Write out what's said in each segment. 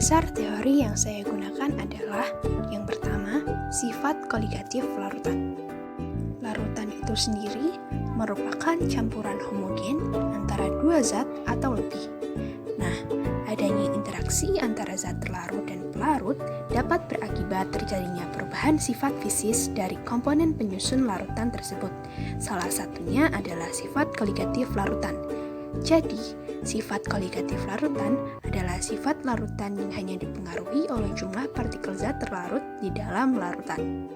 Dasar teori yang saya gunakan adalah yang pertama, sifat koligatif larutan. Larutan itu sendiri merupakan campuran homogen antara dua zat atau lebih. Nah, adanya interaksi antara zat terlarut dan pelarut dapat berakibat terjadinya perubahan sifat fisis dari komponen penyusun larutan tersebut. Salah satunya adalah sifat koligatif larutan. Jadi, sifat koligatif larutan adalah sifat larutan yang hanya dipengaruhi oleh jumlah partikel zat terlarut di dalam larutan.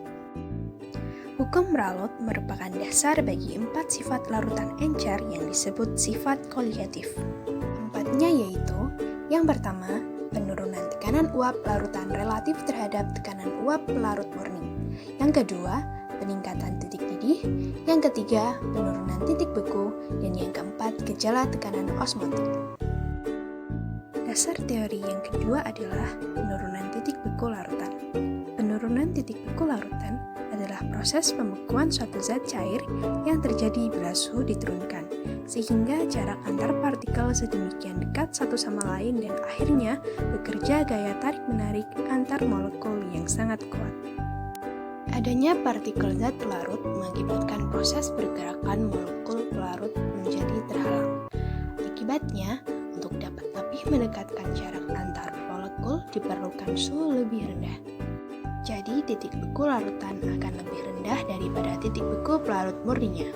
Hukum Raoult merupakan dasar bagi 4 sifat larutan encer yang disebut sifat koligatif. Empatnya yaitu, yang pertama, penurunan tekanan uap larutan relatif terhadap tekanan uap pelarut murni. Yang kedua, peningkatan titik didih. Yang ketiga, penurunan titik beku. Dan yang keempat, gejala tekanan osmotik. Dasar teori yang kedua adalah penurunan titik beku larutan. Penurunan titik beku larutan adalah proses pembekuan suatu zat cair yang terjadi bila suhu diturunkan, sehingga jarak antar partikel sedemikian dekat satu sama lain dan akhirnya bekerja gaya tarik-menarik antar molekul yang sangat kuat. Adanya partikel zat pelarut mengakibatkan proses pergerakan molekul pelarut menjadi terhalang. Akibatnya, untuk dapat lebih mendekatkan jarak antar molekul diperlukan suhu lebih rendah. Jadi, titik beku larutan akan lebih rendah daripada titik beku pelarut murninya.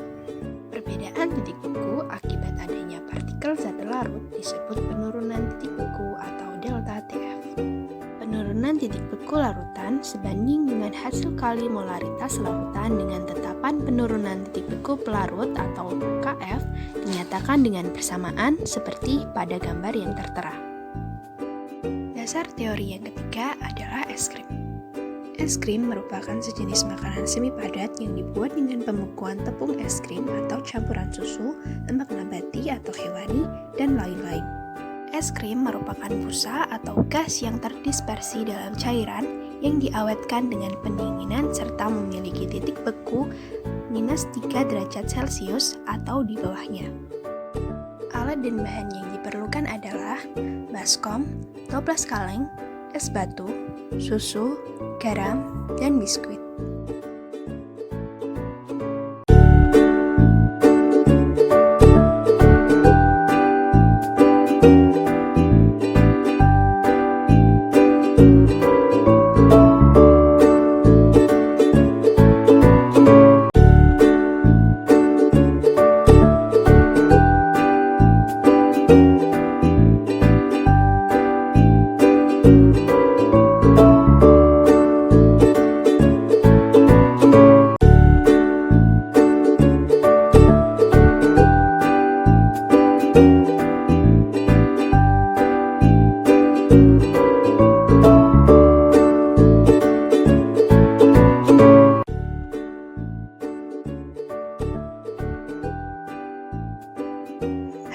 Perbedaan titik beku akibat adanya partikel zat larut disebut penurunan titik beku atau delta TF. Penurunan titik beku larutan sebanding dengan hasil kali molaritas larutan dengan tetapan penurunan titik beku pelarut atau KF dinyatakan dengan bersamaan seperti pada gambar yang tertera. Dasar teori yang ketiga adalah es krim. Es krim merupakan sejenis makanan semi padat yang dibuat dengan pembekuan tepung es krim atau campuran susu, lemak nabati atau hewani, dan lain-lain. Es krim merupakan busa atau gas yang terdispersi dalam cairan yang diawetkan dengan pendinginan serta memiliki titik beku -3 derajat Celcius atau di bawahnya. Alat dan bahan yang diperlukan adalah baskom, toples kaleng, es batu, susu, garam, dan biskuit.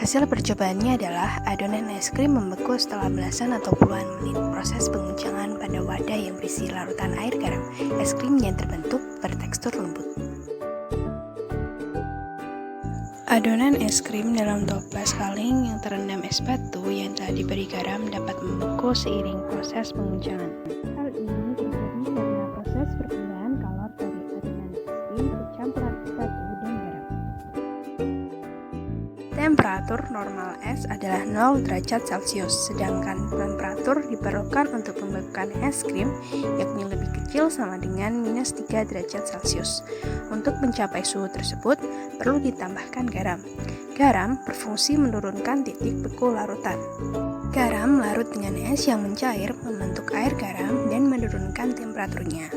Hasil percobaannya adalah adonan es krim membeku setelah belasan atau puluhan menit proses penguncangan pada wadah yang berisi larutan air garam. Es krim yang terbentuk bertekstur lembut. Adonan es krim dalam toples kaleng yang terendam es batu yang telah diberi garam dapat membeku seiring proses penguncangan. Hal ini terjadi karena proses perpindahan kalor dari adonan es krim ke campuran es batu dan garam. Temperatur normal es adalah 0 derajat Celcius, sedangkan temperatur diperlukan untuk membekukan es krim yakni lebih kecil sama dengan -3 derajat Celcius. Untuk mencapai suhu tersebut, perlu ditambahkan garam. Garam berfungsi menurunkan titik beku larutan. Garam larut dengan es yang mencair, membentuk air garam dan menurunkan temperaturnya.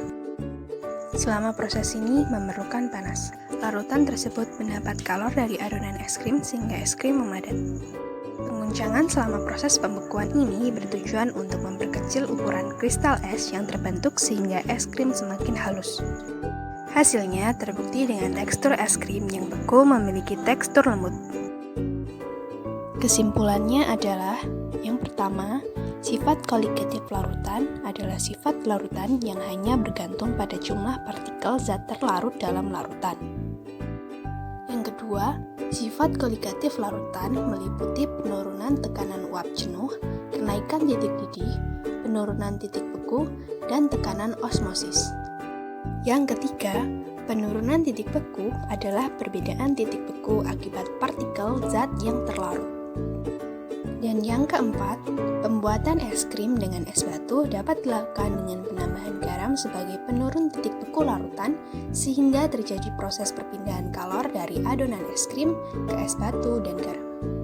Selama proses ini memerlukan panas. Larutan tersebut mendapat kalor dari adonan es krim sehingga es krim memadat. Penguncangan selama proses pembekuan ini bertujuan untuk memperkecil ukuran kristal es yang terbentuk sehingga es krim semakin halus. Hasilnya terbukti dengan tekstur es krim yang beku memiliki tekstur lembut. Kesimpulannya adalah, yang pertama, sifat koligatif larutan adalah sifat larutan yang hanya bergantung pada jumlah partikel zat terlarut dalam larutan. Yang kedua, Sifat koligatif larutan meliputi penurunan tekanan uap jenuh, kenaikan titik didih, penurunan titik beku, dan tekanan osmosis. Yang ketiga, penurunan titik beku adalah perbedaan titik beku akibat partikel zat yang terlarut. Dan yang keempat, pembuatan es krim dengan es batu dapat dilakukan dengan penambahan garam sebagai penurun titik beku larutan sehingga terjadi proses perpindahan kalor dari adonan es krim ke es batu dan garam.